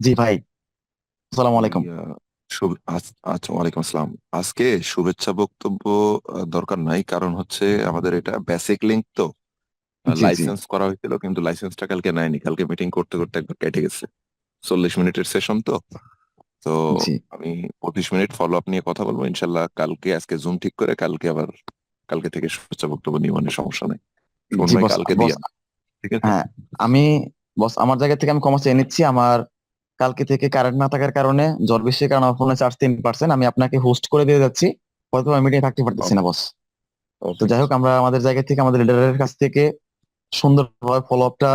জি ভাই, আসসালামু ওই আলাইকুম। আচ্ছা, ওয়ালাইকুম আসসালাম। আজকে শুভেচ্ছা বক্তব্য দরকার নাই, কারণ হচ্ছে আমাদের এটা বেসিক লিঙ্ক তো। জি জি লাইসেন্স করা হয়েছিল কিন্তু লাইসেন্সটা কালকে নেয়নি, কালকে মিটিং করতে করতে একবার কেটে গেছে। 40 মিনিটের সেশন তো। তো জি আমি 25 মিনিট ফলো আপ নিয়ে কথা বলবো ইনশাল্লাহ কালকে। আজকে জুম ঠিক করে কালকে আবার কালকে থেকে শুভেচ্ছা বক্তব্য নিয়ে মানে সমস্যা নেই। সুমন জি ভাই বস কালকে বস দিয়া, ঠিক আছে। হ্যাঁ, আমি আমার জায়গা থেকে আমি কমার্স চেয়ে নিচ্ছি। আমার কালকে থেকে কারেন্ট না থাকার কারণে, ঝড় বৃষ্টির কারণে আমার ফোনে চার্জ 3%। আমি আপনাকে হোস্ট করে দিয়ে যাচ্ছি, হয়তো আমি মিটিংয়ে থাকতে পারতেছি না ওকে, বস। তো ওকে। যাই হোক, আমরা আমাদের জায়গা থেকে আমাদের লিডারের কাছ থেকে সুন্দরভাবে ফলো আপটা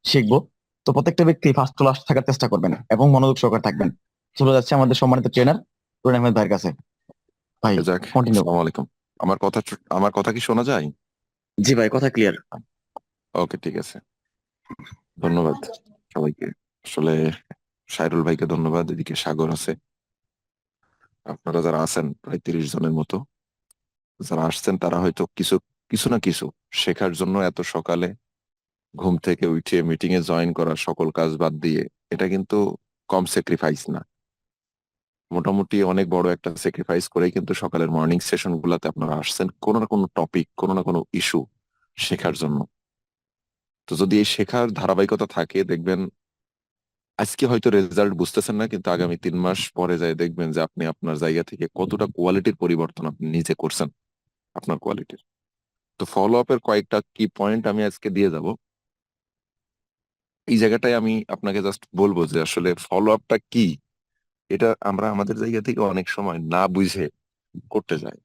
শিখবো। তো প্রত্যেকটা ব্যক্তি ফার্স্ট টু লাস্ট থাকার চেষ্টা করবেন এবং মনোযোগ সহকারে থাকবেন। চলে যাচ্ছে আমাদের সম্মানিত ট্রেনার টুরিন আহমেদ ভাইয়ের কাছে। ভাই, যাক, কন্টিনিউ। আসসালামু আলাইকুম। আমার কথা কি শোনা যায়? জি ভাই, কথা ক্লিয়ার। ওকে, ঠিক আছে। ধন্যবাদ সবাইকে। আসলে সাইরুল ভাইকে ধন্যবাদ, এদিকে সাগর আছে, আপনারা যারা আছেন প্রায় 30 জনের মতো যারা আসছেন, তারা হয়তো কিছু কিছু না কিছু শেখার জন্য এত সকালে ঘুম থেকে উঠে মিটিং এ জয়েন করা, সকল কাজ বাদ দিয়ে, এটা কিন্তু কম স্যাক্রিফাইস না। মোটামুটি অনেক বড় একটা স্যাক্রিফাইস করেই কিন্তু সকালের মর্নিং সেশন গুলাতে আপনারা আসছেন কোনো না কোনো টপিক, কোনো না কোনো ইস্যু শেখার জন্য। তো যদি এই শেখার ধারাবাহিকতা থাকে, দেখবেন আজকে হয়তো রেজাল্ট বুঝতেছেন না, কিন্তু আগামী 3 মাস পরে যায় দেখবেন যে আপনি আপনার জায়গা থেকে কতটা কোয়ালিটির পরিবর্তন আপনি নিজে করছেন, আপনার কোয়ালিটির। তো ফলো আপের কয়েকটা কি পয়েন্ট আমি আজকে দিয়ে যাব। এই জায়গাটায় আমি আপনাকে জাস্ট বলবো যে আসলে ফলো আপটা কি। এটা আমরা আমাদের জায়গা থেকে অনেক সময় না বুঝে করতে যাই,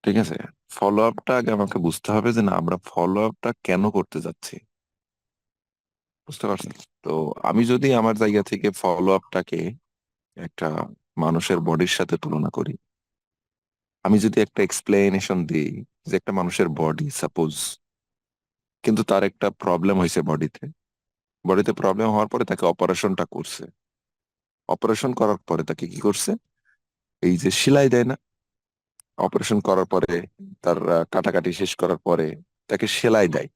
ঠিক আছে। ফলো আপটা আগে আমাকে বুঝতে হবে যে না, আমরা ফলো আপটা কেন করতে যাচ্ছি, বুঝতে পারছেন? তো আমি যদি আমার জায়গা থেকে ফলো আপটাকে একটা মানুষের বডির সাথে তুলনা করি, আমি যদি একটা এক্সপ্লেনেশন দিই যে একটা মানুষের বডি সাপোজ, কিন্তু তার একটা প্রবলেম হয়েছে বডিতে। বডিতে প্রবলেম হওয়ার পরে তাকে অপারেশনটা করছে। অপারেশন করার পরে তাকে কি করছে, এই যে সেলাই দেয় না, অপারেশন করার পরে তার কাটাকাটি শেষ করার পরে তাকে সেলাই দেয়।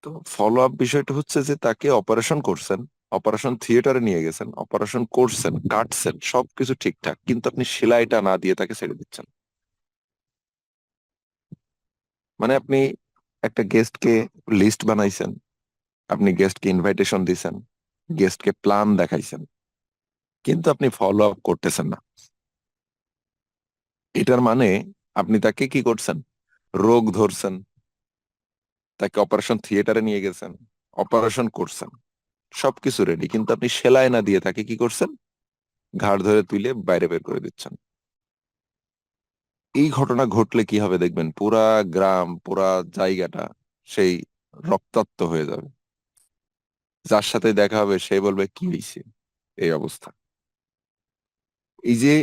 তো ফলো আপ বিষয়টা হচ্ছে যে তাকে অপারেশন করছেন, অপারেশন থিয়েটারে নিয়ে গেছেন, অপারেশন করছেন, কাটছেন, সবকিছু ঠিকঠাক, কিন্তু আপনি সেলাইটা না দিয়ে তাকে ছেড়ে দিচ্ছেন। মানে আপনি একটা গেস্টকে লিস্ট বানাইছেন, আপনি গেস্টকে ইনভাইটেশন দিছেন, গেস্টকে প্ল্যান দেখাইছেন, কিন্তু আপনি ফলো আপ করতেছেন না। এটার মানে আপনি তাকে কি করছেন, রোগ ধরছেন, তাকে অপারেশন থিয়েটারে নিয়ে গেছেন, অপারেশন করছেন, সবকিছু রেডি, কিন্তু আপনি সেলাই না দিয়ে তাকে কি করছেন, ঘাড় ধরে তুলে বাইরে বের করে দিচ্ছেন। এই ঘটনা ঘটলে কি হবে দেখবেন, পুরা গ্রাম, পুরা জায়গাটা সেই রক্তাক্ত হয়ে যাবে। যার সাথে দেখা হবে সে বলবে কি হয়েছে, এই অবস্থা। এই যে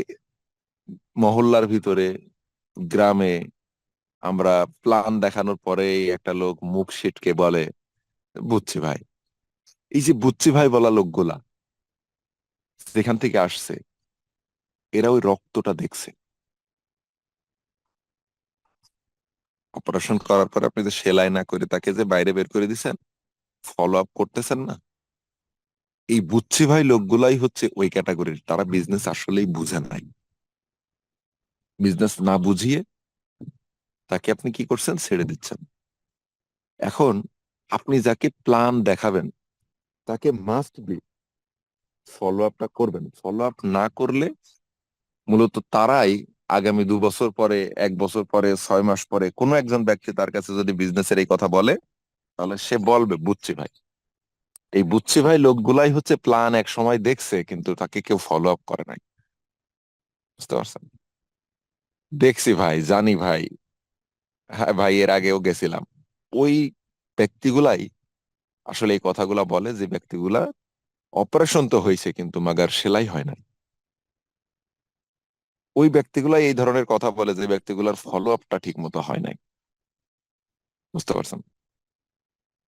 মহল্লার ভিতরে, গ্রামে, আমরা প্ল্যান দেখানোর পরেই একটা লোক মুখ সিটকে বলে বুঝছি ভাই। এই যে বুঝছি ভাই বলা লোকগুলা যেখান থেকে আসছে, এরা ওই রক্তটা দেখছে। অপারেশন করার পর আপনি যে সেলাই না করে তাকে যে বাইরে বের করে দিছেন, ফলো আপ করতেছেন না, এই বুঝছি ভাই লোকগুলাই হচ্ছে ওই ক্যাটাগরির। তারা বিজনেস আসলেই বুঝে নাই। বিজনেস না বুঝিয়ে তাকে আপনি কি করছেন, ছেড়ে দিচ্ছেন। এখন আপনি যাকে প্ল্যান দেখাবেন তাকে মাস্ট বি ফলো আপটা করবেন। ফলো আপ না করলে মূলত তারাই আগামী 2 বছর পরে, 1 বছর পরে, 6 মাস পরে কোনো একজন ব্যক্তি তার কাছে যদি বিজনেসের এই কথা বলে, তাহলে সে বলবে বুঝছি ভাই। এই বুঝছি ভাই লোকগুলাই হচ্ছে প্ল্যান এক সময় দেখছে কিন্তু তাকে কেউ ফলো আপ করে নাই, বুঝতে পারছেন? দেখছি ভাই, জানি ভাই, হ্যাঁ ভাই এর আগেও গেছিলাম। ওই ব্যক্তিগুলাই আসলে এই কথাগুলা বলে, যে ব্যক্তিগুলা অপারেশন তো হয়েছে কিন্তু মাগার সেলাই হয় নাই। ওই ব্যক্তিগুলাই এই ধরনের কথা বলে যে ব্যক্তিগুলার ফলো আপটা ঠিক মতো হয় নাই, বুঝতে পারছেন?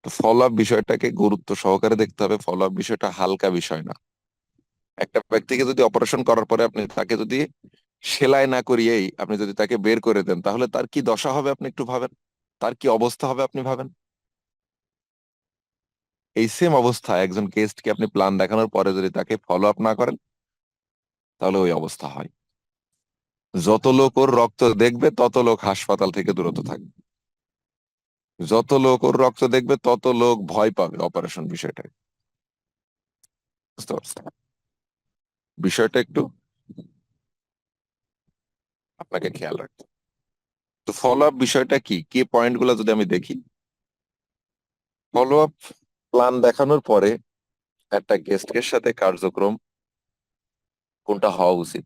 তো ফলো আপ বিষয়টাকে গুরুত্ব সহকারে দেখতে হবে। ফলো আপ বিষয়টা হালকা বিষয় না। একটা ব্যক্তিকে যদি অপারেশন করার পরে আপনি তাকে যদি সেলাই না করিয়েই আপনি যদি তাকে বের করে দেন, তাহলে তার কি দশা হবে আপনি একটু ভাবেন, তার কি অবস্থা হবে আপনি ভাবেন। এই সেম অবস্থায় একজন গেস্টকে আপনি প্ল্যান দেখানোর পরে যদি তাকে ফলো আপ না করেন, তাহলে ওই অবস্থা হয়। যত লোক ওর রক্ত দেখবে তত লোক হাসপাতাল থেকে দূরত থাকবে, যত লোক ওর রক্ত দেখবে তত লোক ভয় পাবে অপারেশন বিষয়টা। বুঝতে পারছেন বিষয়টা? একটু আপনাকে খেয়াল রাখতে হবে। তো ফলো আপ বিষয়টা কি, কি পয়েন্ট গুলো যদি আমি দেখি। ফলো আপ প্ল্যান দেখানোর পরে একটা গেস্টের সাথে কার্যক্রম কোনটা হওয়া উচিত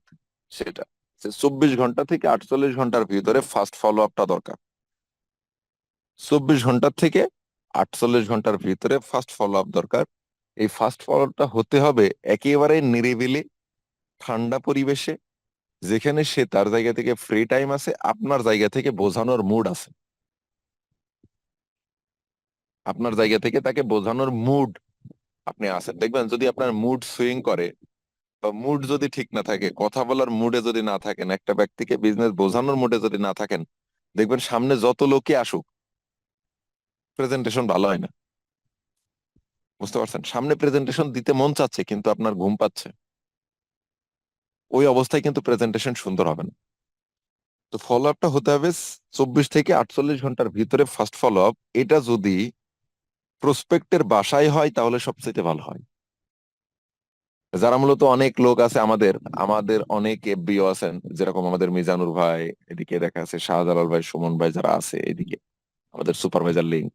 সেটা 24 ঘন্টা থেকে 48 ঘন্টার ভিতরে ফার্স্ট ফলো আপটা দরকার। 24 ঘন্টার থেকে 48 ঘন্টার ভিতরে ফার্স্ট ফলো আপ দরকার। এই ফার্স্ট ফলো আপটা হতে হবে একেবারে নিরিবিলি, ঠান্ডা পরিবেশে, যেখানে সে তার জায়গা থেকে ফ্রি টাইম আছে, আপনার জায়গা থেকে বোঝানোর মুড আছে, আপনার জায়গা থেকে তাকে বোঝানোর মুড আপনি আছেন। দেখবেন যদি আপনার মুড সুইং করে বা মুড যদি ঠিক না থাকে, কথা বলার মুডে যদি না থাকেন, একটা ব্যক্তিকে বিজনেস বোঝানোর মুডে যদি না থাকেন, দেখবেন সামনে যত লোকে আসুক প্রেজেন্টেশন ভালো হয় না। বুঝতে পারছেন? সামনে প্রেজেন্টেশন দিতে মন চাচ্ছে কিন্তু আপনার ঘুম পাচ্ছে, ওই অবস্থায় কিন্তু প্রেজেন্টেশন সুন্দর হবে না। তো ফলো আপটা হতে হবে 24 থেকে 48 ঘন্টার ভিতরে ফার্স্ট ফলো আপ। এটা যদি প্রসপেক্টের বাসায় হয় তাহলে সবচেয়ে ভালো হয়। যারা মূলত অনেক লোক আছে আমাদের, আমাদের অনেক এফবিও আছেন, যেরকম আমাদের মিজানুর ভাই, এদিকে দেখা আছে শাহজালাল ভাই, সুমন ভাই, যারা আছে এদিকে আমাদের সুপারভাইজার লিঙ্ক,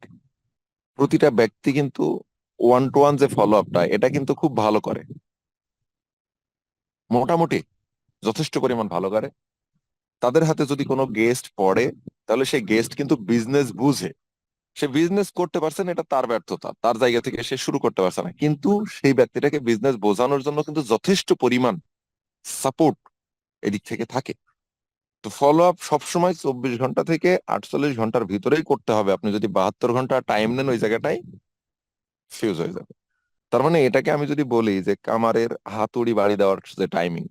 প্রতিটা ব্যক্তি কিন্তু ওয়ান টু ওয়ান যে ফলো আপটা এটা কিন্তু খুব ভালো করে, মোটামুটি যথেষ্ট পরিমাণ ভালো করে। তাদের হাতে যদি কোনো গেস্ট পড়ে তাহলে সেই গেস্ট কিন্তু বিজনেস বুঝে, সে বিজনেস করতে পারছে না এটা তার ব্যর্থতা, তার জায়গা থেকে সে শুরু করতে পারছে না, কিন্তু সেই ব্যক্তিটাকে বিজনেস বোঝানোর জন্য কিন্তু যথেষ্ট পরিমাণ সাপোর্ট এদিক থেকে থাকে। তো ফলো আপ সবসময় 24 ঘন্টা থেকে 48 ঘন্টার ভিতরেই করতে হবে। আপনি যদি 72 ঘন্টা টাইম নেন ওই জায়গাটাই ফিউজ হয়ে যাবে। তার মানে এটাকে আমি যদি বলি যে কামারের হাতুড়ি বাড়ি দেওয়ার যে টাইমিং,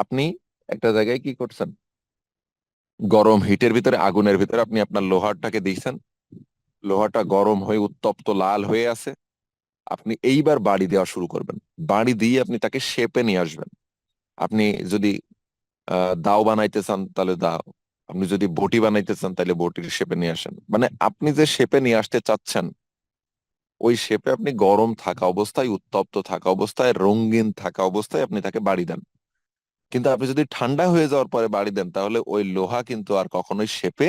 আপনি একটা জায়গায় কি করছেন, গরম হিটের ভিতরে, আগুনের ভিতরে আপনি আপনার লোহারটাকে দিয়েছেন, লোহাটা গরম হয়ে উত্তপ্ত লাল হয়ে আছে, আপনি এইবার বাড়ি দেওয়া শুরু করবেন। বাড়ি দিয়ে আপনি তাকে শেপে নিয়ে আসবেন। আপনি যদি দাও বানাইতে চান তাহলে দাও, আপনি যদি বটি বানাইতে চান তাহলে বটির শেপে নিয়ে আসেন। মানে আপনি যে শেপে নিয়ে আসতে চাচ্ছেন ওই শেপে আপনি গরম থাকা অবস্থায়, উত্তপ্ত থাকা অবস্থায়, রঙিন থাকা অবস্থায় আপনি তাকে বাড়ি দেন। কিন্তু আপনি যদি ঠান্ডা হয়ে যাওয়ার পরে বাড়ি দেন তাহলে ওই লোহা কিন্তু আর কখনোই শেপে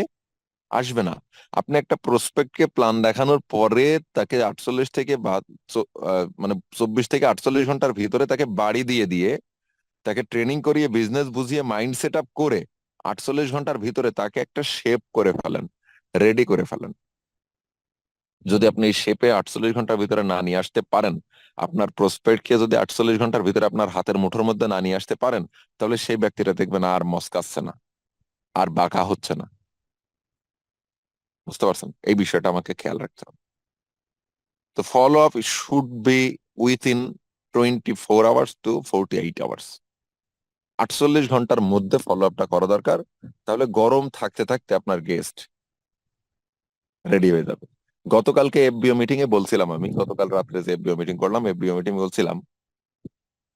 আসবে না। আপনি একটা প্রসপেক্টকে প্ল্যান দেখানোর পরে তাকে 48 থেকে মানে 24 থেকে 48 ঘন্টার ভিতরে তাকে বাড়ি দিয়ে দিয়ে তাকে ট্রেনিং করিয়ে বিজনেস বুঝিয়ে মাইন্ড সেট আপ করে 48 ঘন্টার ভিতরে তাকে একটা শেপ করে ফেলেন, রেডি করে ফেলেন। যদি আপনি এই শেপে 48 ঘন্টার ভিতরে না নিয়ে আসতে পারেন, আপনার প্রসপেক্টকে যদি 48 ঘন্টার ভিতরে আপনার হাতের মুঠোর মধ্যে না নিয়ে আসতে পারেন, তাহলে সেই ব্যক্তিটা দেখবেন আর মস্কাচ্ছে না, আর বাঁকা হচ্ছে না। বুঝতে পারছেন? এই বিষয়টা আমাকে খেয়াল রাখতে হবে। তো follow up should be within 24 hours to 48 hours, 48 ঘন্টার মধ্যে ফলো আপটা করা দরকার। তাহলে গরম থাকতে থাকতে আপনার গেস্ট রেডি হয়ে যাবে। গতকালকে এফবিও মিটিং এ বলছিলাম, আমি গতকাল রাত্রে যে এফবিও মিটিং করলাম, এফবিও মিটিং বলছিলাম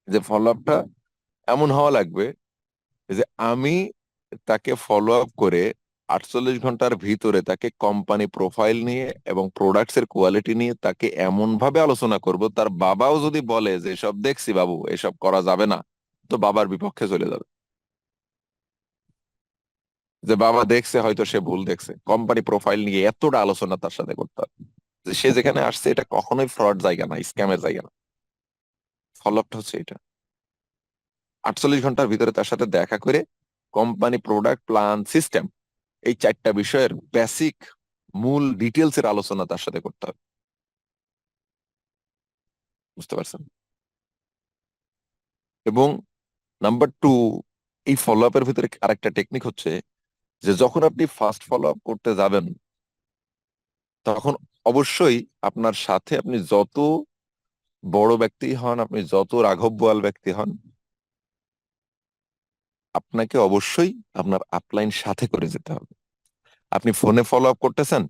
যে ফলো আপটা এমন হওয়া লাগবে যে আমি তাকে ফলো আপ করে 48 ঘন্টার ভিতরে তাকে কোম্পানি প্রোফাইল নিয়ে এবং প্রোডাক্টস এর কোয়ালিটি নিয়ে তাকে এমন ভাবে আলোচনা করব, তার বাবাও যদি বলে যে এসব দেখছি বাবু, এসব করা যাবে না, তো বাবার বিপক্ষে চলে যাবে। যে বাবা দেখছে হয়তো সে ভুল দেখছে, কোম্পানি প্রোফাইল নিয়ে এতটা আলোচনা তার সাথে করতে হবে যে সে যেখানে আসছে এটা কখনোই ফ্রড জায়গা না, স্ক্যামের জায়গা না। ফলো আপটা হচ্ছে এটা। 48 ঘন্টার ভিতরে তার সাথে দেখা করে কোম্পানি, প্রোডাক্ট, প্ল্যান, সিস্টেম, এই চারটা বিষয়ের বেসিক মূল ডিটেলস এর আলোচনা তার সাথে করতে হবে। বুঝতে পারছেন? এবং নাম্বার টু, এই ফলো আপের ভিতরে আরেকটা টেকনিক হচ্ছে যে যখন আপনি ফার্স্ট ফলো আপ করতে যাবেন তখন অবশ্যই আপনার সাথে আপনি যত বড় ব্যক্তি হন, আপনি যত রাঘব বোয়াল ব্যক্তি হন, আপনাকে অবশ্যই আপনার আপলাইন সাথে করে যেতে হবে। আপনি ফোনে ফলো আপ করতেছেন,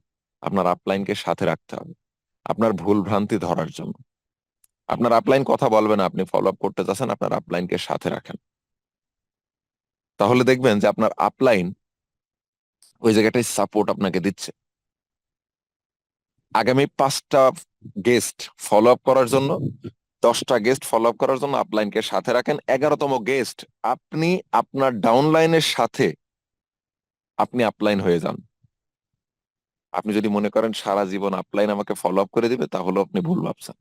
আপনার আপলাইনকে সাথে রাখতে হবে। আপনার ভুল ভ্রান্তি ধরার জন্য। আপনার আপলাইন কথা বলবে না, আপনি ফলো আপ করতে চাচ্ছেন, আপনার আপলাইনকে সাথে রাখেন। তাহলে দেখবেন যে আপনার আপলাইন ওই জায়গাটায় সাপোর্ট আপনাকে দিচ্ছে। আগামী 5টা গেস্ট ফলো আপ করার জন্য, 10টা গেস্ট ফলো আপ করার জন্য আপলাইনকে সাথে রাখেন। 11তম গেস্ট আপনি আপনার ডাউনলাইনের সাথে আপনি আপলাইন হয়ে যান। আপনি যদি মনে করেন সারা জীবন আপলাইন আমাকে ফলো আপ করে দিবে, তাহলে আপনি ভুল ভাবছেন।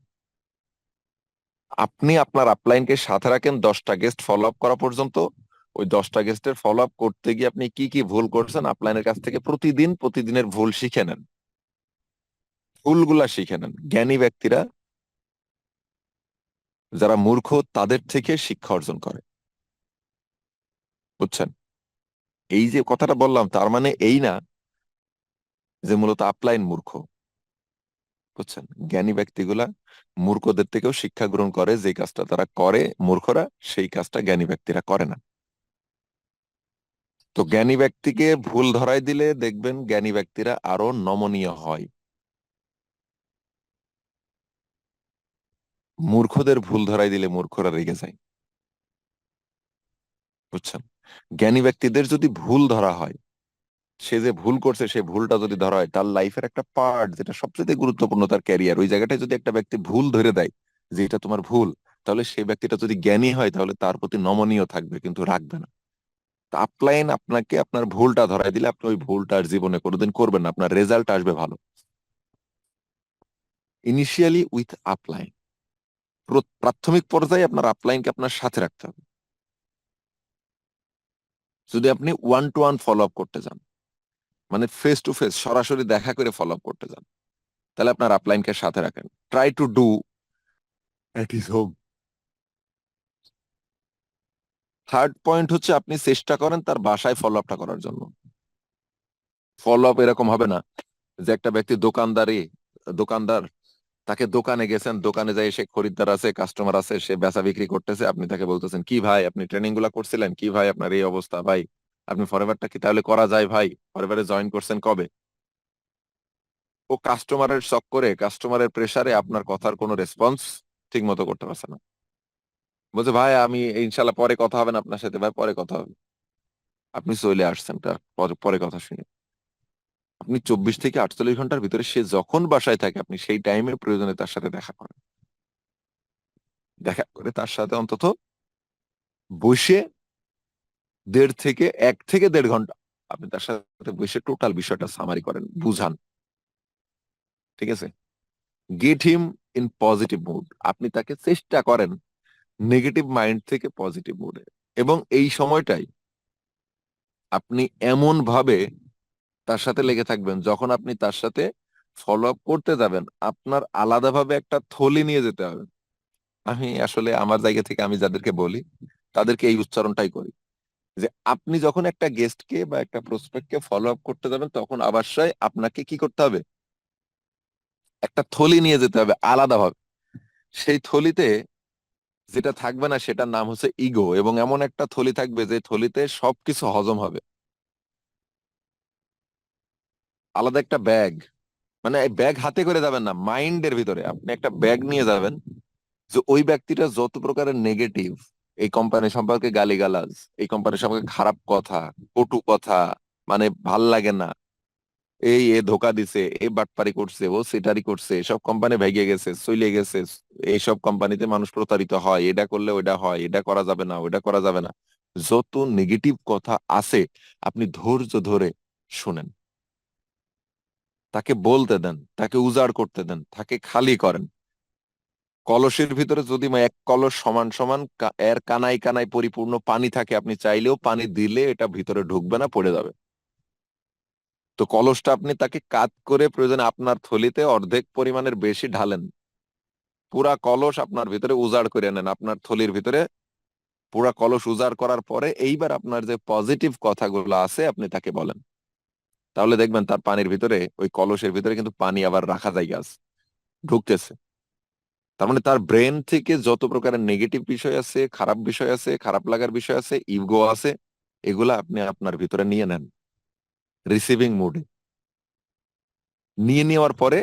আপনি আপনার আপলাইনকে সাথে রাখেন 10টা গেস্ট ফলো আপ করা পর্যন্ত। ওই 10টা গেস্টের ফলো আপ করতে গিয়ে আপনি কি কি ভুল করছেন আপলাইনের কাছ থেকে প্রতিদিনের ভুল শিখে নেন, ভুলগুলা শিখে নেন। জ্ঞানী ব্যক্তিরা, যারা মূর্খ, তাদের থেকে শিক্ষা অর্জন করে। বুঝছেন? এই যে কথাটা বললাম তার মানে এই না যে মূলত আপলাইন মূর্খ। বুঝছেন? জ্ঞানী ব্যক্তিগুলা মূর্খদের থেকেও শিক্ষা গ্রহণ করে। যে কাজটা তারা করে মূর্খরা, সেই কাজটা জ্ঞানী ব্যক্তিরা করে না। তো জ্ঞানী ব্যক্তিকে ভুল ধরাই দিলে দেখবেন জ্ঞানী ব্যক্তিরা আরো নমনীয় হয়। মূর্খদের ভুল ধরাই দিলে মূর্খরা রেগে যায়। বুঝছেন? জ্ঞানী ব্যক্তিদের যদি ভুল ধরা হয়, সে যে ভুল করছে সেই ভুলটা যদি ধরা হয়, তার লাইফের একটা পার্ট যেটা সবচেয়ে গুরুত্বপূর্ণ, তার ক্যারিয়ার, ওই জায়গাটায় যদি একটা ব্যক্তি ভুল ধরে দেয় যে এটা তোমার ভুল, তাহলে সেই ব্যক্তিটা যদি জ্ঞানী হয় তাহলে তার প্রতি নমনীয় থাকবে, কিন্তু রাখবে না। আপলাইন আপনাকে আপনার ভুলটা ধরাই দিলে আপনি ওই ভুলটা আর জীবনে কোনোদিন করবেন না, আপনার রেজাল্ট আসবে ভালো। ইনিশিয়ালি উইথ আপলাইন, প্রাথমিক পর্যায়ে আপনার আপলাইনকে আপনার সাথে রাখতে হবে। যদি আপনি one to one follow up করতে যান, মানে ফেস টু ফেস সরাসরি দেখা করে ফলো আপ করতে যান, তাহলে আপনার আপলাইনকে সাথে রাখেন। Try to do at his home. Third point হচ্ছে আপনি চেষ্টা করেন তার বাসায় ফলো আপটা করার জন্য। ফলো আপ এরকম হবে না যে একটা ব্যক্তি দোকানদার, তাকে দোকানে গেছেন, দোকানে যাই সে খরিদ্দার আছে, কাস্টমার আছে, সে বেচা বিক্রি করতেছে, আপনি তাকে বলতেছেন কি ভাই আপনি ট্রেনিং গুলা করছিলেন, কি ভাই আপনার এই অবস্থা, ভাই আপনি ফরএভারটা কি তাহলে করা যায়, ভাই ফরএভারে জয়েন করছেন কবে? ও কাস্টমারের চক্করে, কাস্টমারের প্রেসারে আপনার কথার কোনো রেসপন্স ঠিক মতো করতে পারছে না। বলছে ভাই আমি ইনশাল্লাহ পরে কথা হবে না আপনার সাথে, ভাই পরে কথা হবে। আপনি চলে আসছেন তার পরে পরে কথা শুনে। আপনি 24 থেকে 48 ঘন্টার ভিতরে সে যখন বাসায় থাকে আপনি সেই টাইমে প্রয়োজনে তার সাথে দেখা করেন। দেখা করে তার সাথে অন্তত বসে 1 থেকে 1.5 ঘন্টা আপনি তার সাথে বসে টোটাল বিষয়টা সামারি করেন, বুঝান। ঠিক আছে? Get him in positive mood. আপনি তাকে চেষ্টা করেন নেগেটিভ মাইন্ড থেকে পজিটিভ মুডে। এবং এই সময়টাই আপনি এমন ভাবে তার সাথে লেগে থাকবেন, যখন আপনি তার সাথে ফলো আপ করতে যাবেন আপনার আলাদাভাবে একটা থলি নিয়ে যেতে হবে। আমি আসলে আমার জায়গা থেকে আমি যাদেরকে বলি তাদেরকে এই উচ্চারণটাই করি, যে আপনি যখন একটা গেস্টকে বা একটা প্রসপেক্টকে ফলো আপ করতে যাবেন তখন অবশ্যই আপনাকে কি করতে হবে, একটা থলি নিয়ে যেতে হবে আলাদাভাবে। সেই থলিতে যেটা থাকবে না সেটার নাম হচ্ছে ইগো, এবং এমন একটা থলি থাকবে যে থলিতে সবকিছু হজম হবে। আলাদা একটা ব্যাগ, মানে ব্যাগ হাতে করে যাবেন না, মাইন্ডের ভিতরে আপনি একটা ব্যাগ নিয়ে যাবেন, যে ওই ব্যক্তিটা যত প্রকারের নেগেটিভ, এই কোম্পানি সম্পর্কে গালিগালাজ, এই কোম্পানি সম্পর্কে খারাপ কথা, কটু কথা, মানে ভাল লাগে না, এ ধোকা দিছে, এ বাটপারি করছে, ও সেটারি করছে, সব কোম্পানি ভেঙে গেছে, চলে গেছে, এইসব কোম্পানিতে মানুষ প্রতারিত হয়, এটা করলে ওইটা হয়, এটা করা যাবে না, ওইটা করা যাবে না, যত নেগেটিভ কথা আছে আপনি ধৈর্য ধরে শুনেন। তাকে বলতে দেন, তাকে উজাড় করতে দেন, তাকে খালি করেন। কলসের ভিতরে যদি এক কলস সমান সমান এর কানায় কানায় পরিপূর্ণ পানি থাকে, আপনি চাইলেও পানি দিলে এটা ভিতরে ঢুকবে না, পড়ে যাবে। তো কলসটা আপনি তাকে কাত করে প্রয়োজনে আপনার থলিতে অর্ধেক পরিমাণের বেশি ঢালেন, পুরা কলস আপনার ভিতরে উজাড় করে নেন আপনার থলির ভিতরে। পুরা কলস উজাড় করার পরে এইবার আপনার যে পজিটিভ কথাগুলো আছে আপনি তাকে বলেন, তাহলে দেখবেন তার পানির ভিতরে, ওই কলসের ভিতরে কিন্তু পানি আবার রাখা জায়গা আছে, ঢুকতেছে। তার মানে তার ব্রেন থেকে যত প্রকারের নেগেটিভ বিষয় আছে, খারাপ বিষয় আছে, খারাপ লাগার বিষয় আছে, ইগো আছে, এগুলা আপনি আপনার ভিতরে নিয়ে নেন রিসিভিং মুডে। নিয়ে নেওয়ার পরে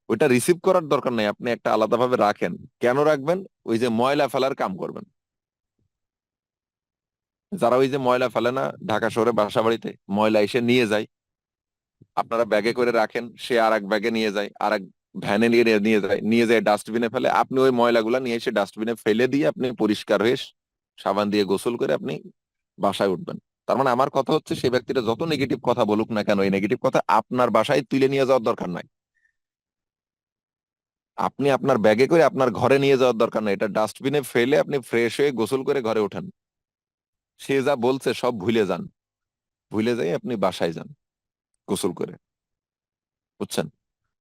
ওইটা রিসিভ করার দরকার নাই, আপনি একটা আলাদাভাবে রাখেন। কেন রাখবেন? ওই যে ময়লা ফেলার কাম করবেন। যারা ওই যে ময়লা ফেলে না ঢাকা শহরে বাসা বাড়িতে, ময়লা এসে নিয়ে যায়, আপনারা ব্যাগে করে রাখেন, সে আর এক ব্যাগে নিয়ে যায়, আর এক ভ্যানে নিয়ে যায় ডাস্টবিনে ফেলে, আপনি ওই ময়লাগুলা নিয়ে এসে ডাস্টবিনে ফেলে দিয়ে আপনি পরিষ্কার হয়ে সাবান দিয়ে গোসল করে আপনি বাসায় উঠবেন। তার মানে আমার কথা হচ্ছে, সেই ব্যক্তিটা যত নেগেটিভ কথা বলুক না কেন, এই নেগেটিভ কথা আপনার বাসায় তুলে নিয়ে যাওয়ার দরকার নাই। আপনি আপনার ব্যাগে করে আপনার ঘরে নিয়ে যাওয়ার দরকার নাই, এটা ডাস্টবিনে ফেলে আপনি ফ্রেশ হয়ে গোসল করে ঘরে ওঠেন। সে যা বলছে সব ভুলে যান, ভুলে যাই আপনি বাসায় যান গোসল করে। বুঝছেন?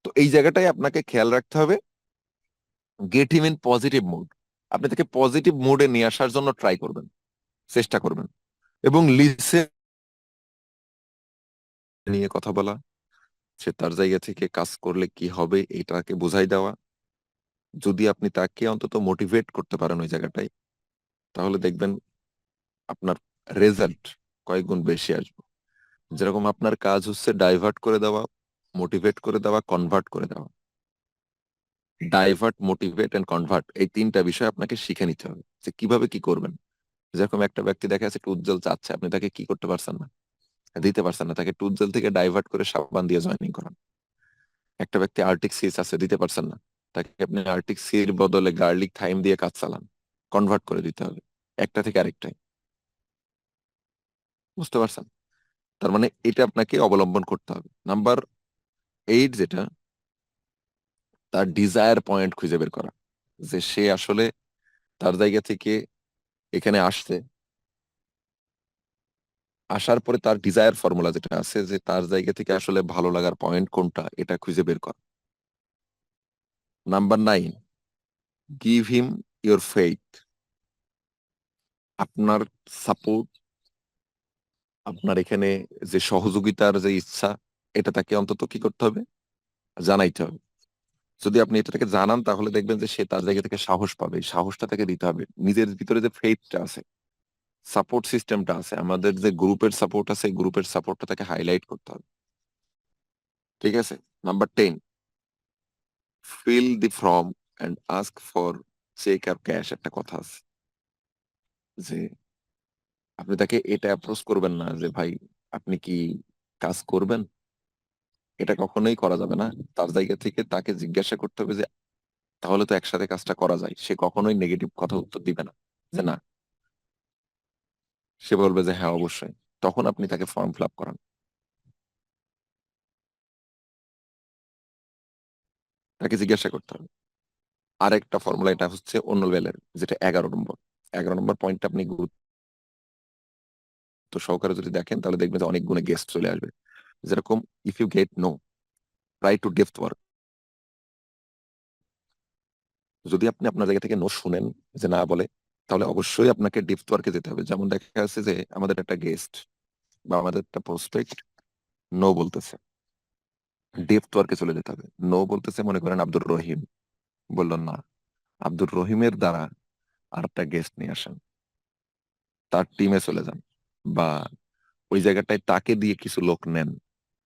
তো এই জায়গাটাই আপনাকে খেয়াল রাখতে হবে। Get him in positive mood. আপনি তাকে পজিটিভ মুডে নিয়ে আসার জন্য ট্রাই করবেন, চেষ্টা করবেন। এবং লিসেন নিয়ে কথা বলা, সে তার জায়গা থেকে কাজ করলে কি হবে এটাকে বোঝাই দেওয়া। যদি আপনি তাকে অন্তত মোটিভেট করতে পারেন ওই জায়গাটায়, তাহলে দেখবেন আপনার রেজাল্ট কয়েক গুণ বেশি আসবে। যেরকম আপনার কাজ হচ্ছে ডাইভার্ট করে দেওয়া, মোটিভেট করে দেওয়া, কনভার্ট করে দেওয়া। ডাইভার্ট, মোটিভেট এন্ড কনভার্ট, এই তিনটা বিষয় আপনাকে শিখে নিতে হবে যে কিভাবে কি করবেন। যেরকম একটা ব্যক্তি দেখা যাচ্ছে একটু উজ্জ্বল চাচ্ছে, আপনি তাকে কি করতে পারছেন না, দিতে পারছেন না, তাকে একটু উজ্জ্বল থেকে ডাইভার্ট করে সাবান দিয়ে জয়েনিং করান। একটা ব্যক্তি আর্টিক সিস আছে, দিতে পারছেন না, তাকে আপনি আর্টিক সির বদলে গার্লিক থাইম দিয়ে কাজ চালান। কনভার্ট করে দিতে হবে একটা থেকে আরেকটাই। বুঝতে পারছেন? তার মানে এটা আপনাকে অবলম্বন করতে হবে। নাম্বার 8 যেটা, তার ডিজায়ার পয়েন্ট খুঁজে বের করা, যে সে আসলে তার জায়গা থেকে এখানে আসছে, আসার পরে তার ডিজায়ার ফর্মুলা যেটা আছে, যে তার জায়গা থেকে আসলে ভালো লাগার পয়েন্ট কোনটা, এটা খুঁজে বের করা। Number 9, give him your faith. আপনার সাপোর্ট, আপনার এখানে যে সহযোগিতার যে ইচ্ছা, এটা তাকে অন্তত কি করতে হবে, জানাইতে হবে। যদি আপনি এটা তাকে জানান, তাহলে দেখবেন যে সে তার জায়গা থেকে সাহস পাবে। এই সাহসটা তাকে দিতে হবে। নিজের ভিতরে যে ফেইথটা আছে, সাপোর্ট সিস্টেমটা আছে, আমাদের যে গ্রুপের সাপোর্ট আছে, এই গ্রুপের সাপোর্টটা তাকে হাইলাইট করতে হবে। ঠিক আছে? Number 10, fill the form and ask for cheque আর ক্যাশ। একটা কথা আছে যে আপনি তাকে এটা অ্যাপ্রোচ করবেন না যে ভাই আপনি কি কাজ করবেন, এটা কখনোই করা যাবে না। তার জায়গা থেকে তাকে জিজ্ঞাসা করতে হবে যে তাহলে তো একসাথে কাজটা করা যায়। সে কখনোই নেগেটিভ কথা উত্তর দিবে না যে না, সে বলবে যে হ্যাঁ অবশ্যই। তখন আপনি তাকে ফর্ম ফিল আপ করান। তাকে জিজ্ঞাসা করতে হবে। আরেকটা ফর্মুলা, এটা হচ্ছে অন্য লেভেলের, যেটা 11 নম্বর। 11 নম্বর পয়েন্টটা আপনি গুরুত্ব সহকারে যদি দেখেন, তাহলে দেখবেন যে অনেক গুণে গেস্ট চলে আসবে। যেরকম, if you get no, try to depth work. যদি আপনি আপনার জায়গা থেকে নো শুনেন, যে না বলে, তাহলে অবশ্যই আপনাকে ডেপথ ওয়ার্কে যেতে হবে। যেমন দেখা যাচ্ছে যে আমাদের একটা গেস্ট বা আমাদের একটা প্রসপেক্ট নো বলতেছে, ডেপথ ওয়ার্কে চলে যেতে হবে। নো বলতেছে, মনে করেন আব্দুর রহিম, বললেন না, আব্দুর রহিমের দ্বারা আর একটা গেস্ট নিয়ে আসেন, তার টিমে চলে যান, বা ওই জায়গাটায় তাকে দিয়ে কিছু লোক নেন।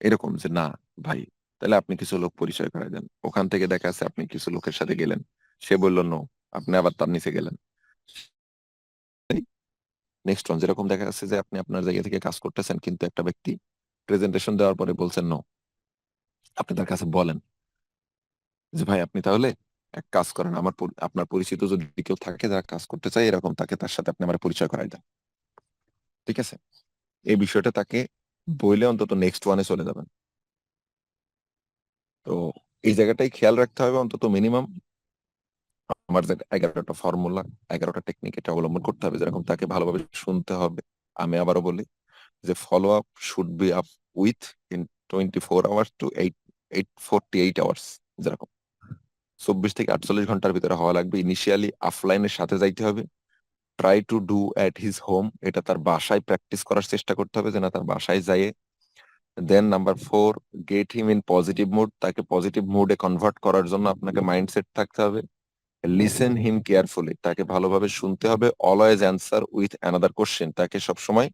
এরকম যে না ভাই, তাহলে আপনি কিছু লোক পরিচয় করে দেন। ওখান থেকে দেখা যাচ্ছে আপনি কিছু লোকের সাথে গেলেন, সে বলল নো, আপনি আবার তার নিচে গেলেন। নেক্সট ওয়ান, যেরকম দেখা যাচ্ছে যে আপনি আপনার জায়গা থেকে কাজ করতেছেন, কিন্তু একটা ব্যক্তি প্রেজেন্টেশন দেওয়ার পরে বলছেন নো, আপনি তার কাছে বলেন যে ভাই আপনি তাহলে এক কাজ করেন, আপনার পরিচিত যদি কেউ থাকে যারা কাজ করতে চায় এরকম, তাকে তার সাথে আপনি আমার পরিচয় করাই দেন। ঠিক আছে? এই বিষয়টা তাকে বইলে অন্তত নেক্সট ওয়ানে চলে যাবেন। তো এই জায়গাটাই খেয়াল রাখতে হবে, অন্তত মিনিমাম আমার যে 11টা ফর্মুলা, 11টা টেকনিক, এটা অবলম্বন করতে হবে। যেরকম তাকে ভালোভাবে শুনতে হবে। আমি আবারও বলি যে follow up should be up with in 24 hours to 48 hours. যেরকম 24 থেকে 48 ঘন্টার ভিতরে হওয়া লাগবে। ইনিশিয়ালি অফলাইনের সাথে যাইতে হবে। Try to do at his home, এটা তার বাসায় প্র্যাকটিস করার চেষ্টা করতে হবে, যে না তার বাসায় যায়। Then number 4, get him in positive mood. তাকে পজিটিভ মুডে কনভার্ট করার জন্য আপনাকে মাইন্ডসেট থাকতে হবে। লিসেন হিম কেয়ারফুলি, তাকে ভালোভাবে শুনতে হবে। Always answer with another question, তাকে সবসময়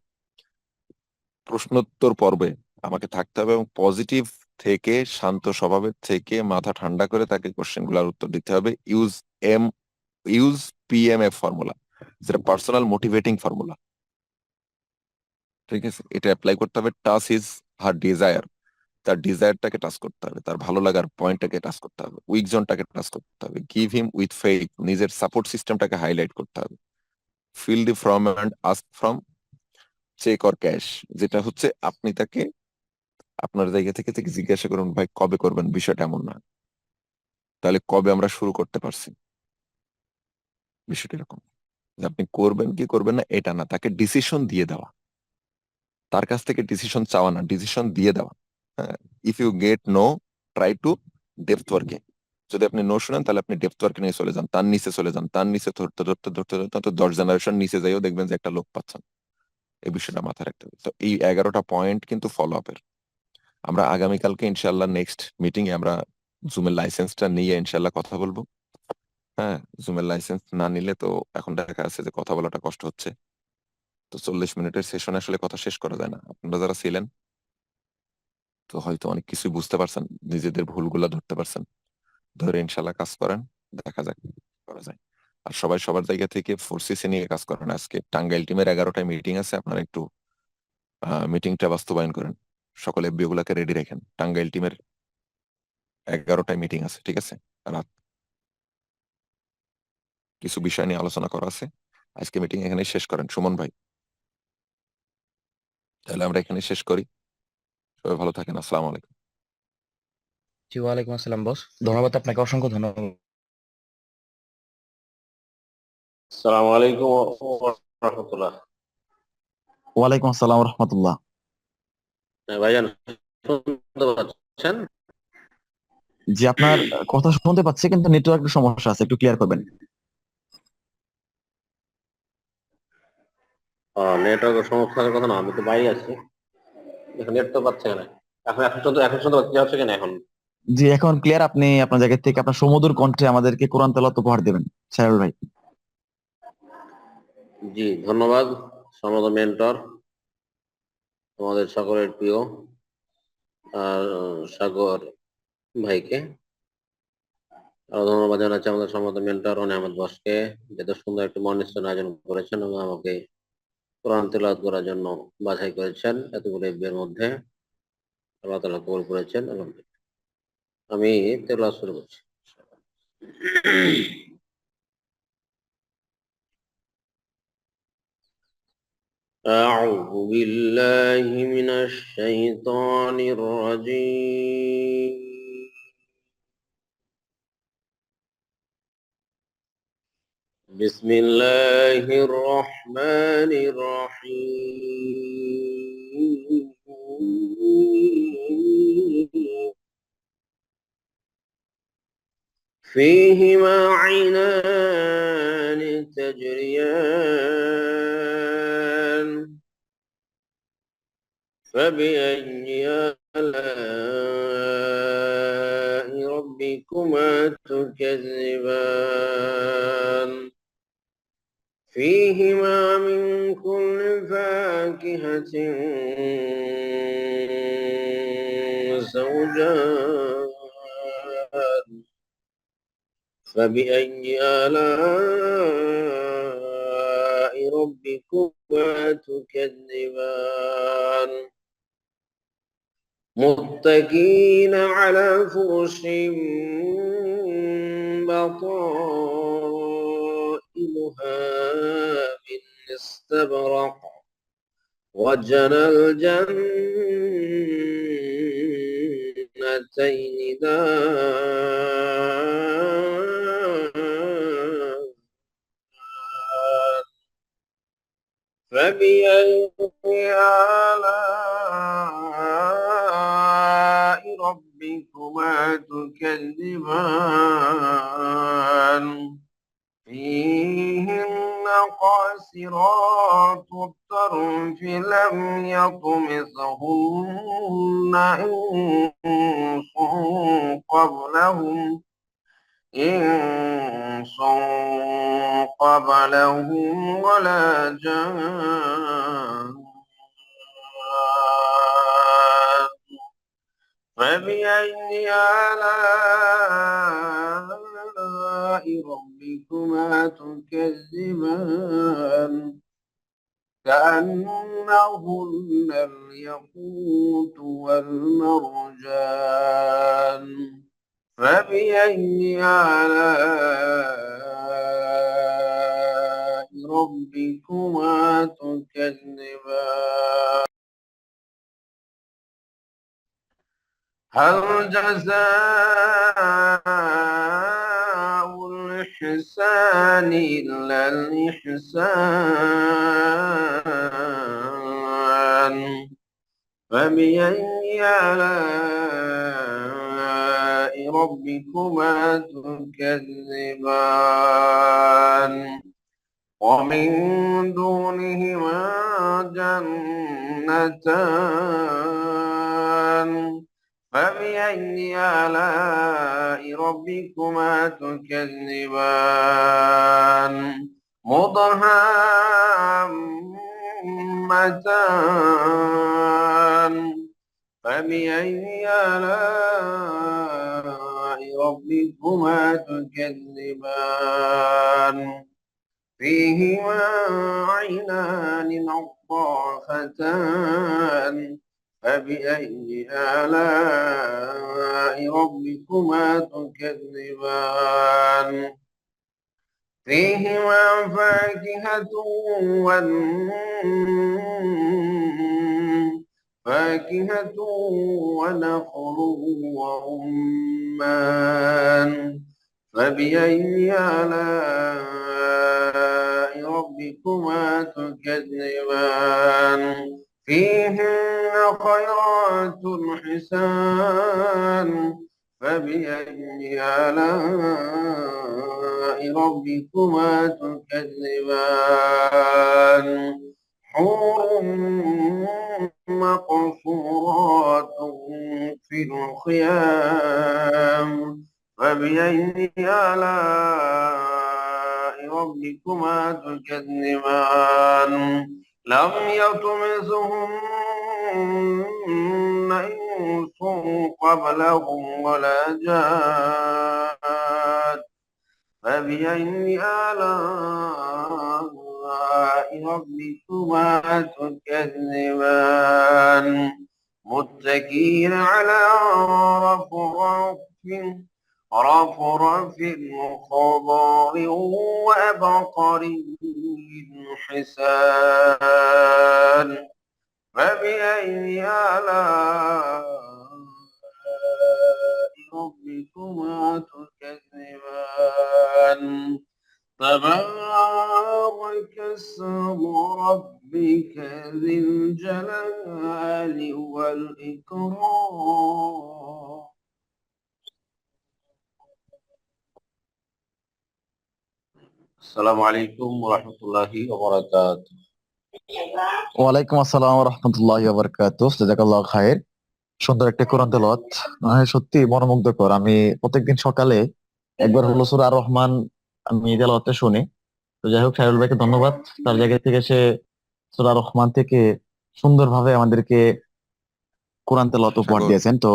প্রশ্নোত্তর পর্বে আমাকে থাকতে হবে। এবং পজিটিভ থেকে, শান্ত স্বভাবের থেকে, মাথা ঠান্ডা করে তাকে কোশ্চেন গুলার উত্তর দিতে হবে। এম ইউজ পিএমএফ ফর্মুলা, যেটা পার্সোনাল মোটিভেটিং ফর্মুলা। ঠিক আছে, এটা অ্যাপ্লাই করতে হবে। টাচ ইজ হার ডিজায়ার, তার ডিজায়ারটাকে টাচ করতে হবে, তার ভালো লাগার পয়েন্টটাকে টাচ করতে হবে, উইক জোনটাকে টাচ করতে হবে। গিভ হিম উইথ ফেইথ, নিজের সাপোর্ট সিস্টেমটাকে হাইলাইট করতে হবে। Fill the form and ask from, cheque or cash, যেটা হচ্ছে আপনি তাকে আপনার জায়গা থেকে থেকে জিজ্ঞাসা করুন, ভাই কবে করবেন, বিষয়টা এমন না। তাহলে কবে আমরা শুরু করতে পারছি, বিষয়টা এরকম যে আপনি করবেন কি করবেন না এটা না, তাকে ডিসিশন দিয়ে দেওয়া, তার কাছ থেকে ডিসিশন চাওয়া না, ডিসিশন দিয়ে দেওয়া। হ্যাঁ, if you get no, try to depth ওয়ার্কে। যদি আপনি নো শুনেন তাহলে আপনি ডেপথ ওয়ার্কে নিয়ে চলে যান, তার নিচে চলে যান, তার নিচে ধরতে ধরতে ধরতে ধরতে তো 10 জেনারেশন নিচে যাইও দেখবেন যে একটা লোক পাচ্ছেন। এই বিষয়টা মাথায় রাখতে হবে। তো এই 11টা পয়েন্ট কিন্তু ফলো আপের। আমরা আগামীকালকে ইনশাল্লাহ নেক্সট মিটিং এ আমরা জুমের লাইসেন্সটা নিয়ে ইনশাল্লাহ কথা বলবো। হ্যাঁ, জুমের লাইসেন্স না নিলে তো এখন দেখা যাচ্ছে যে কথা বলাটা কষ্ট হচ্ছে। তো 40 মিনিটের সেশনে আসলে কথা শেষ করা যায় না। আপনারা যারা ছিলেন তো হয়তো অনেক কিছুই বুঝতে পারছেন, নিজেদের ভুলগুলা ধরতে পারছেন। ধরে ইনশাল্লাহ কাজ করেন, দেখা যাক কি করা যায়। আর সবাই সবার জায়গা থেকে ফোর্সিসে নিয়ে কাজ করেন। আজকে টাঙ্গাইল টিমের 11টায় মিটিং আছে, আপনারা একটু মিটিংটা বাস্তবায়ন করেন। সকলে এফবি গুলাকে রেডি রাখেন, টাঙ্গাইল টিমের 11টায় মিটিং আছে, ঠিক আছে? রাত কিছু বিষয় নিয়ে আলোচনা করা আছে। আজকে মিটিং এখানে শেষ করেন সুমন ভাই। তাহলে আমরা এখানে শেষ করি। সবাই ভালো থাকেন, আসসালামু আলাইকুম। জি, ওয়ালাইকুম আসসালাম বস, ধন্যবাদ আপনাকে, অসংখ্য ধন্যবাদ। আসসালামু আলাইকুম ওয়া রাহমাতুল্লাহ। ওয়ালাইকুম আসসালাম রহমতুল্লাহ। হ্যাঁ ভাইজান, শুনতে পাচ্ছেন? জি, আপনার কথা শুনতে পাচ্ছি কিন্তু নেটওয়ার্কের সমস্যা আছে, একটু ক্লিয়ার করবেন। নেটওয়ার্কের সমস্যার কথা না, আমি তো বাইরে আছি, এখন নেট তো পাচ্ছে না। এখন শুনতে পাচ্ছি, হচ্ছে কিনা এখন? জি, এখন ক্লিয়ার। আপনি আপনার জায়গা থেকে আপনার সুমধুর কণ্ঠে আমাদেরকে কোরআন তেলাওয়াত উপহার দেবেন সাহেব ভাই। জি, ধন্যবাদ সমদ মেন্টর, আমাদের সকলের প্রিয় আর সাগর ভাইকে। আরো ধন্যবাদ জানাচ্ছি আমাদের সমদ মেন্টর আহমেদ বসকে, যেটা সুন্দর একটি মনিস্টন আয়োজন করেছেন এবং আমাকে কোরআন তেলাওয়াত করার জন্য বাছাই করেছেন এতগুলো এর মধ্যে। আল্লাহ তাআলা কবুল করেছেন এবং আমি তেলাওয়াত শুরু করছি। أعوذ بالله من الشيطان الرجيم. بسم الله الرحمن الرحيم. فيهما عينان تجريان فبأي آلاء ربكما تكذبان فيهما من كل فاكهة زوجان فبأي آلاء ربكما تكذبان متكئين على فرش بطائنها من استبرق وجنى الجنتين دان فبأي آلاء ربكما تكذبان فيهن قاصرات الطرف لم يطمثهن إنس قبلهم ولا جان فبأي آلاء ربكما تكذبان كأنهن الياقوت والمرجان فبأي آلاء ربكما تكذبان هل جزاء الإحسان إلا الإحسان فبأي آلاء ربكما تكذبان ومن دونهما جنتان فبأي آلاء ربكما تكذبان مدهامتان فبأي آلاء ربكما تكذبان فيهما عينان نضاختان فبأي آلاء ربكما تكذبان فيهما فاكهة ونخل ورمان فبأي آلاء ربكما تكذبان فيهن خيرات حسان فبأي آلاء ربكما تكذبان حور مقصورات في الخيام فبأي آلاء ربكما تكذبان لم يطمثهن إنس قبلهم ولا جان فبأي آلاء ربكما تكذبان متكئين على رفرف خضر وعبقري حسان فبأي آلاء ربكما تكذبان تبارك اسم ربك ذي الجلال والإكرام السلام عليكم ورحمة الله وبركاته ওয়ালাইকুম আসসালাম ওয়া রাহমাতুল্লাহি ওয়া বারাকাতুহু। জাযাকাল্লাহু খাইর। সুন্দর একটা কোরআন তেলাওয়াত, সত্যি মনোমুগ্ধকর। আমি প্রত্যেকদিন সকালে একবার হলো সূরা আর রহমান আমি তেলাওয়াতটা শুনি। তো যাই হোক, সাইরুল ভাইকে ধন্যবাদ, তার জায়গা থেকে সে সূরা আর রহমান থেকে সুন্দরভাবে আমাদেরকে কোরআন তেলাওয়াত উপহার সাগর দিয়েছেন। তো